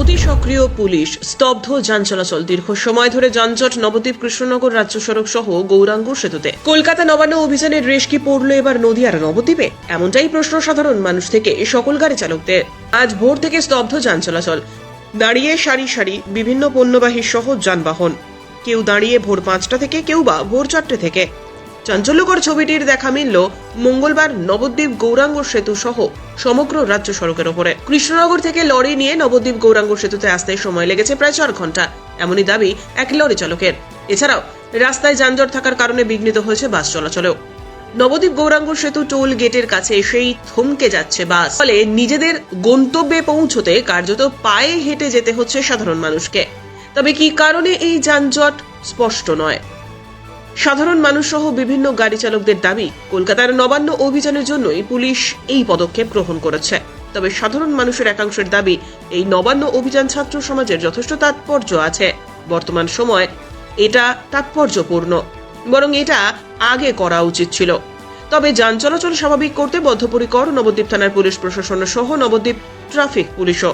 অতি সক্রিয় পুলিশ, স্তব্ধ যান চলাচল, দীর্ঘ সময় ধরে যানজট নবদ্বীপ কৃষ্ণনগর রাজ্য সড়ক সহ গৌরাঙ্গ সেতুতে। কলকাতা নবান্ন অভিযানের রেশ কি পড়লো এবার নদীয়ার নবদ্বীপে? এমনটাই প্রশ্ন সাধারণ মানুষ থেকে সকল গাড়ি চালকদের। আজ ভোর থেকে স্তব্ধ যান চলাচল, দাঁড়িয়ে সারি সারি বিভিন্ন পণ্যবাহী সহ যানবাহন। কেউ দাঁড়িয়ে ভোর 5টা থেকে, কেউ বা ভোর 4টে থেকে। চাঞ্চল্যকর ছবিটির দেখা মিলল মঙ্গলবার নবদ্বীপ গৌরাঙ্গ সেতু সহ সমগ্র রাজ্য সড়কের ওপরে। কৃষ্ণনগর থেকে লরি নিয়ে নবদ্বীপ গৌরাঙ্গ সেতুতে আসতে সময় লেগেছে প্রায় 4 ঘন্টা, এমনই দাবি এক লরি চালকের। এছাড়াও রাস্তায় যানজট থাকার কারণে বিঘ্নিত হয়েছে বাস চলাচলেও। নবদ্বীপ গৌরাঙ্গ সেতু টোল গেটের কাছে এসেই থমকে যাচ্ছে বাস, ফলে নিজেদের গন্তব্যে পৌঁছতে কার্যত পায়ে হেঁটে যেতে হচ্ছে সাধারণ মানুষকে। তবে কি কারণে এই যানজট স্পষ্ট নয়। সাধারণ মানুষ সহ বিভিন্ন গাড়ি চালকদের দাবি, কলকাতার নবান্ন অভিযানের জন্যই পুলিশ এই পদক্ষেপ গ্রহণ করেছে। তবে সাধারণ মানুষের একাংশের দাবি, এই নবান্ন অভিযান ছাত্র সমাজের যথেষ্ট তাৎপর্য আছে। বর্তমান সময় এটা তাৎপর্যপূর্ণ, বরং এটা আগে করা উচিত ছিল। তবে যান চলাচল স্বাভাবিক করতে বদ্ধপরিকর নবদ্বীপ থানার পুলিশ প্রশাসন সহ নবদ্বীপ ট্রাফিক পুলিশও।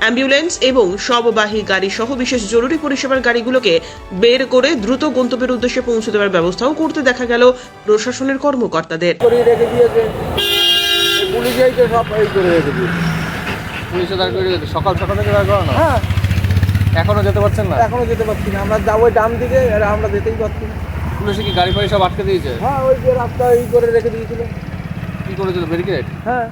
অ্যাম্বুলেন্স এবং সববাহী গাড়ি সহ বিশেষ জরুরি পরিষেবার গাড়িগুলোকে বের করে দ্রুত গন্তব্যের উদ্দেশ্যে পৌঁছে দেওয়ার ব্যবস্থাও করতে দেখা গেল প্রশাসনের কর্মকর্তাদের। সকাল সকাল থেকে দাঁড় করানো, হ্যাঁ এখনো যেতে পারছেন না? এখনো যেতে পারছি না, আমরা যাবো ডান দিকে, আর আমরা যেতেই পারছি না। পুলিশে কি গাড়ি ফাড়ি সব আটকে দিয়েছে? হ্যাঁ, ওই যে রাস্তা এই করে রেখে দিয়েছিল। কি করেছিল, ব্যারিকেড? হ্যাঁ,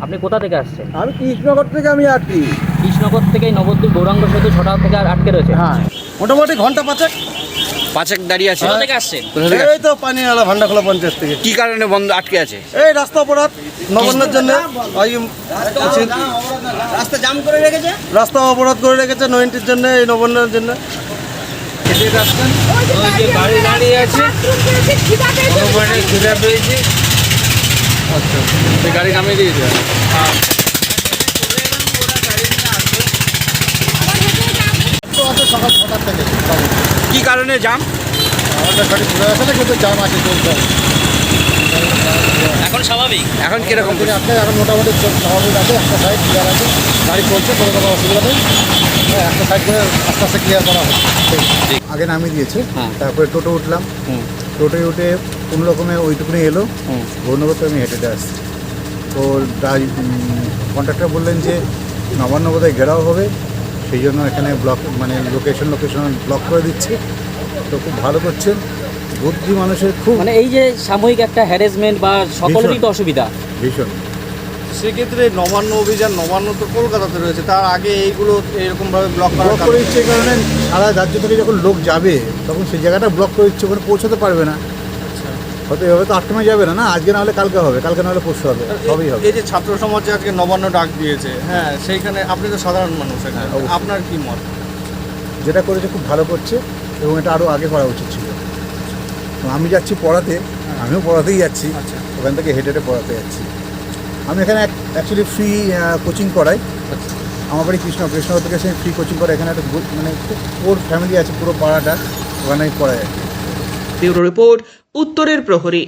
আপনি কোথা থেকে আসছেন? আমি কৃষ্ণনগর থেকে আমি আসছি। কৃষ্ণনগর থেকে নবদ্বীপ গৌরাঙ্গ সেতু 6টা থেকে আটকে রয়েছে। হ্যাঁ, মোটামুটি ঘন্টা পাঁচেক দাঁড়িয়ে আছে। কোথা থেকে আসছেন? এই তো পানিওয়ালা ভান্ডাখোলা পঞ্চায়েত থেকে। কি কারণে বন্ধ আটকে আছে? এই রাস্তা অপরাধ নবান্নের জন্য, রাস্তা জাম করে রেখেছে। রাস্তা অপরাধ করে রেখেছে নো এন্ট্রির জন্য, এই নবান্নের জন্য। গাড়ি দাঁড়িয়ে আছে, খিদা পেয়েছে। আচ্ছা, এই গাড়ি নামিয়ে দিয়েছে। সকাল 6টার থেকে কি কারণে জাম? আমাদের গাড়ি ঘুরে আসে না, কিন্তু জাম আছে, চলছে। এখন স্বাভাবিক? এখন কিরকম? এখন মোটামুটি স্বাভাবিক আছে, একটা সাইড ক্লিয়ার আছে, গাড়ি চলছে, কোনো অসুবিধা নেই। হ্যাঁ, একটা সাইড করে আস্তে আস্তে ক্লিয়ার করা হচ্ছে। আগে নামিয়ে দিয়েছে, তারপরে টোটো উঠলাম, টোটোয় উঠে কোনো রকমে ওইটুকুনি এলো, গৌরনগর তো আমি হেঁটে আসছি। তো কন্ট্রাক্টর বললেন যে নবান্ন বোধহয় ঘেরাও হবে, সেই জন্য এখানে ব্লক মানে লোকেশন ব্লক করে দিচ্ছে। তো খুব ভালো করছে, বুদ্ধি মানুষের খুব, মানে এই যে সাময়িক একটা হ্যারাসমেন্ট বা সকলেরই তো অসুবিধা ভীষণ। সেক্ষেত্রে নবান্ন অভিযান, নবান্ন তো কলকাতাতে রয়েছে, তার আগে এইগুলো এরকমভাবে ব্লক ব্লক করে দিচ্ছে, এই কারণে সারা রাজ্য থেকে যখন লোক যাবে তখন সেই জায়গাটা ব্লক করে দিচ্ছে, ওখানে পৌঁছাতে পারবে না। হয়তো এভাবে তো আটকে যাবে না, আজকে না হলে কালকে হবে, কালকে না হলে পরশু হবে, সবই হবে। এই যে ছাত্র সমাজে আজকে নবান্ন ডাক দিয়েছে, হ্যাঁ, সেইখানে আপনি তো সাধারণ মানুষ, অবশ্যই। আপনার কি মত? যেটা করেছে খুব ভালো করছে, এবং এটা আরও আগে করা উচিত ছিল। তো আমি যাচ্ছি পড়াতে, আমিও পড়াতেই যাচ্ছি, আচ্ছা। ওখান থেকে হেঁটে পড়াতে যাচ্ছি। আমি এখানে অ্যাকচুয়ালি ফ্রি কোচিং করাই। আমার বাড়ি কৃষ্ণনগর থেকে সে ফ্রি কোচিং করে, এখানে একটা মানে খুব পোর ফ্যামিলি আছে পুরো পাড়াটা, ওখানে আমি পড়াই। ব্যুরো রিপোর্ট, উত্তরের প্রহরী।